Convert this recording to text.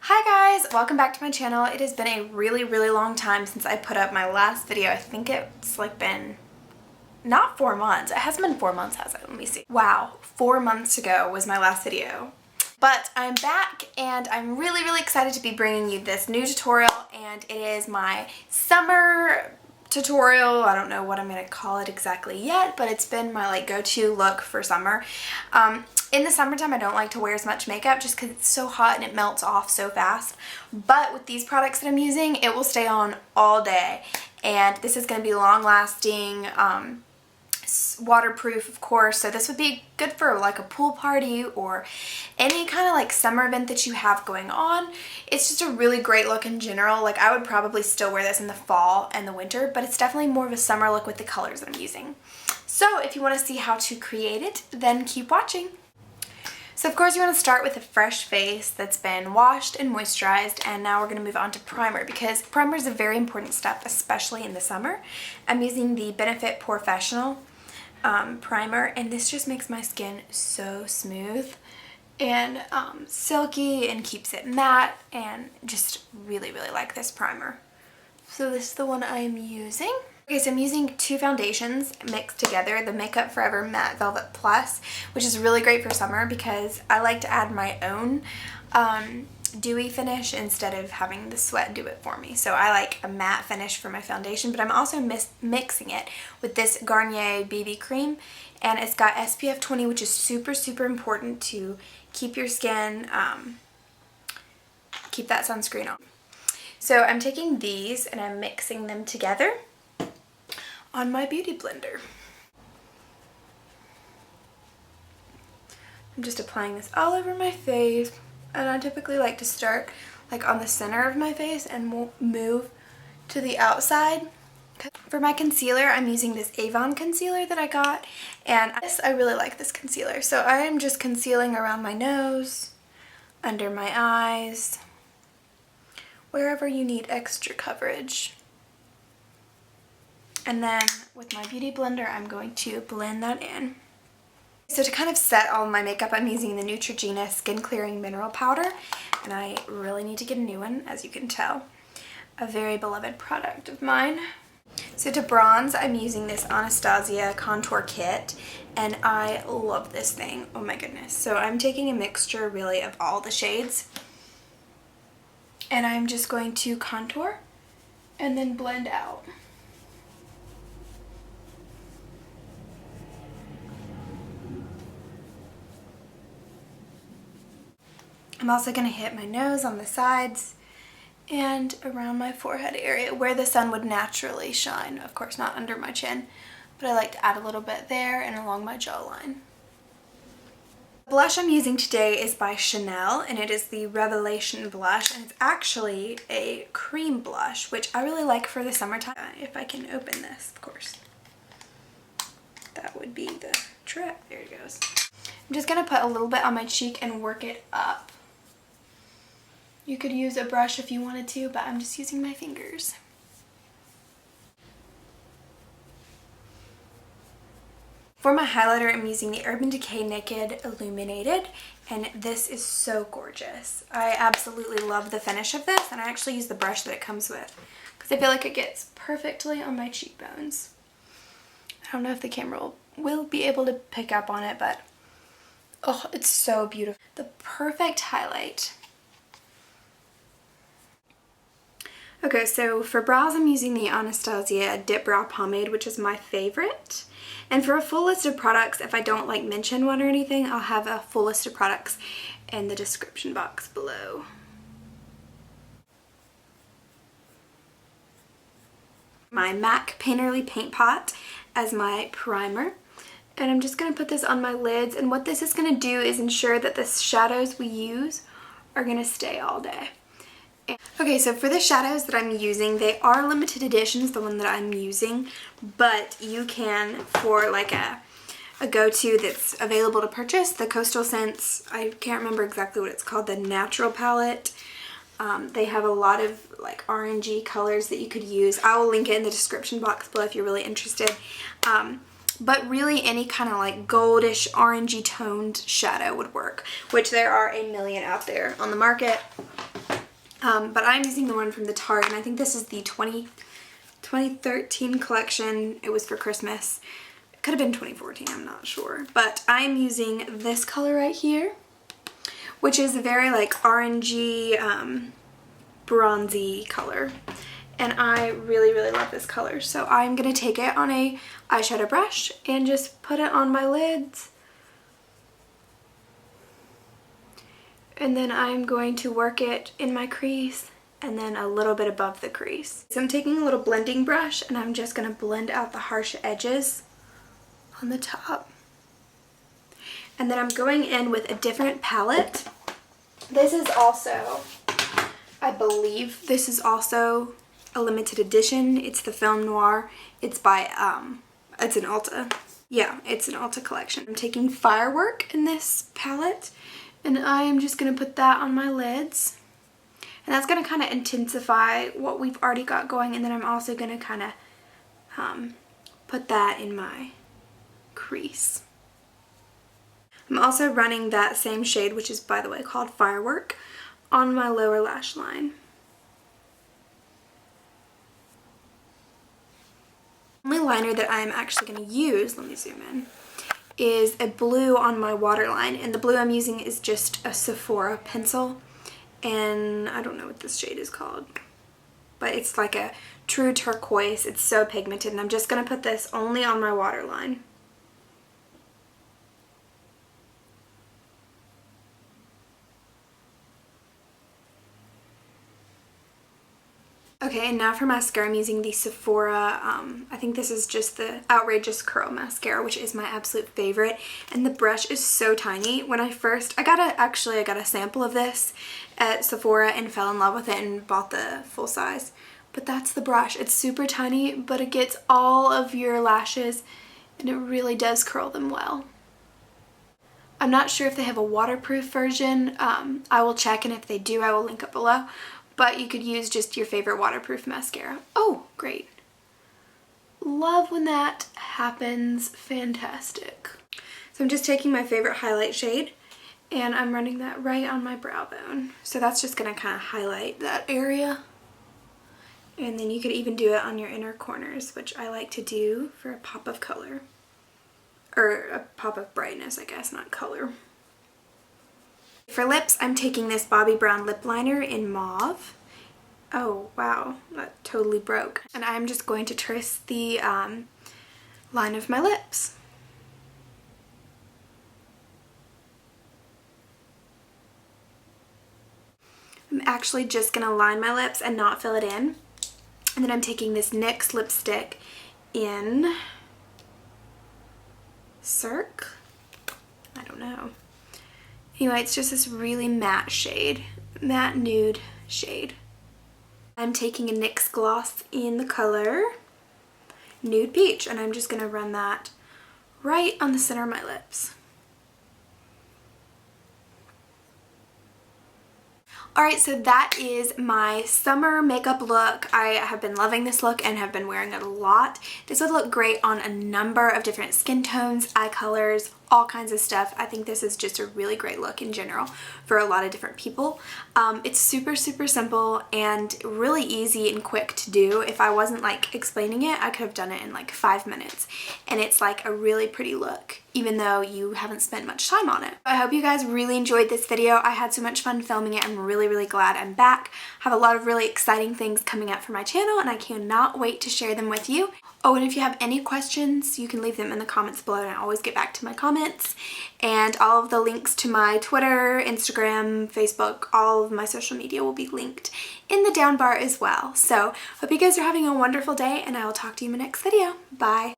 Hi guys, welcome back to my channel. It has been a really long time since I put up my last video. I think it's like been not 4 months. It hasn't been 4 months, has it? Let me see. Wow, 4 months ago was my last video. But I'm back and I'm really excited to be bringing you this new tutorial, and it is my summer tutorial. I don't know what I'm going to call it exactly yet, but it's been my go-to look for summer. In the summertime, I don't like to wear as much makeup just because it's so hot and it melts off so fast. But with these products that I'm using, it will stay on all day. And this is going to be long-lasting, waterproof, of course. So this would be good for like a pool party or any kind of like summer event that you have going on. It's just a really great look in general. Like, I would probably still wear this in the fall and the winter, but it's definitely more of a summer look with the colors that I'm using. So if you want to see how to create it, then keep watching. So of course you want to start with a fresh face that's been washed and moisturized, and now we're going to move on to primer, because primer is a very important step, especially in the summer. I'm using the Benefit POREfessional primer, and this just makes my skin so smooth and silky and keeps it matte, and just really like this primer. So this is the one I'm using. Okay, so I'm using two foundations mixed together, the Makeup Forever Matte Velvet Plus, which is really great for summer because I like to add my own dewy finish instead of having the Sweat do it for me. So I like a matte finish for my foundation, but I'm also mixing it with this Garnier BB cream, and it's got SPF 20, which is super important to keep your skin, keep that sunscreen on. So I'm taking these and I'm mixing them together on my beauty blender. I'm just applying this all over my face, and I typically like to start like on the center of my face and move to the outside. For my concealer, I'm using this Avon concealer that I got, and I really like this concealer. So I am just concealing around my nose, under my eyes, wherever you need extra coverage. And then with my beauty blender, I'm going to blend that in. So to kind of set all my makeup, I'm using the Neutrogena Skin Clearing Mineral Powder, and I really need to get a new one, as you can tell. A very beloved product of mine. So to bronze, I'm using this Anastasia Contour Kit, and I love this thing. Oh my goodness. So I'm taking a mixture really of all the shades, and I'm just going to contour and then blend out. I'm also going to hit my nose on the sides and around my forehead area where the sun would naturally shine. Of course, not under my chin, but I like to add a little bit there and along my jawline. The blush I'm using today is by Chanel, and it is the Revelation blush, and it's actually a cream blush, which I really like for the summertime. If I can open this, of course. That would be the trick. There it goes. I'm just going to put a little bit on my cheek and work it up. You could use a brush if you wanted to, but I'm just using my fingers. For my highlighter, I'm using the Urban Decay Naked Illuminated, and this is so gorgeous. I absolutely love the finish of this, and I actually use the brush that it comes with because I feel like it gets perfectly on my cheekbones. I don't know if the camera will be able to pick up on it, but oh, it's so beautiful. The perfect highlight. Okay, so for brows, I'm using the Anastasia Dip Brow Pomade, which is my favorite. And for a full list of products, if I don't mention one or anything, I'll have a full list of products in the description box below. My MAC Painterly Paint Pot as my primer. And I'm just going to put this on my lids, and what this is going to do is ensure that the shadows we use are going to stay all day. Okay, so for the shadows that I'm using, they are limited editions, the one that I'm using, but you can, for like a go-to that's available to purchase, the Coastal Scents, I can't remember exactly what it's called, the Natural Palette. They have a lot of like orangey colors that you could use. I will link it in the description box below if you're really interested. But really any kind of like goldish orangey toned shadow would work, which there are a million out there on the market. But I'm using the one from the Tarte, and I think this is the 2013 collection. It was for Christmas. It could have been 2014, I'm not sure. But I'm using this color right here, which is a very like orangey, bronzy color. And I really, really love this color. So I'm going to take it on a eyeshadow brush and just put it on my lids. And then I'm going to work it in my crease and then a little bit above the crease. So I'm taking a little blending brush and I'm just going to blend out the harsh edges on the top. And then I'm going in with a different palette. This is also, I believe this is also a limited edition. It's the Film Noir. It's by, it's an Ulta. Yeah, it's an Ulta collection. I'm taking Firework in this palette, and I am just going to put that on my lids. And that's going to kind of intensify what we've already got going, and then I'm also going to kind of put that in my crease. I'm also running that same shade, which is, by the way, called Firework, on my lower lash line. The only liner that I'm actually going to use, let me zoom in, is a blue on my waterline, and the blue I'm using is just a Sephora pencil, and I don't know what this shade is called, but it's like a true turquoise. It's so pigmented, and I'm just going to put this only on my waterline. Okay, and now for mascara, I'm using the Sephora, I think this is just the Outrageous Curl Mascara, which is my absolute favorite. And the brush is so tiny. When I got a sample of this at Sephora and fell in love with it and bought the full size. But that's the brush. It's super tiny, but it gets all of your lashes and it really does curl them well. I'm not sure if they have a waterproof version. I will check, and if they do, I will link up below. But you could use just your favorite waterproof mascara. Oh, great. Love when that happens. Fantastic. So I'm just taking my favorite highlight shade and I'm running that right on my brow bone. So that's just going to kind of highlight that area. And then you could even do it on your inner corners, which I like to do for a pop of color. Or a pop of brightness, I guess, not color. For lips, I'm taking this Bobbi Brown lip liner in Mauve. Oh, wow, that totally broke. And I'm just going to trace the line of my lips. I'm actually just going to line my lips and not fill it in. And then I'm taking this NYX lipstick in Cirque? I don't know. Anyway, it's just this really matte shade, matte nude shade. I'm taking a NYX gloss in the color Nude Peach, and I'm just going to run that right on the center of my lips. Alright, so that is my summer makeup look. I have been loving this look and have been wearing it a lot. This would look great on a number of different skin tones, eye colors, all kinds of stuff. I think this is just a really great look in general for a lot of different people. It's super, super simple and really easy and quick to do. If I wasn't like explaining it, I could have done it in like 5 minutes. And it's like a really pretty look, even though you haven't spent much time on it. I hope you guys really enjoyed this video. I had so much fun filming it. I'm really, really glad I'm back. I have a lot of really exciting things coming up for my channel and I cannot wait to share them with you. Oh, and if you have any questions, you can leave them in the comments below and I always get back to my comments. And all of the links to my Twitter, Instagram, Facebook, all of my social media will be linked in the down bar as well. So, hope you guys are having a wonderful day and I will talk to you in my next video. Bye!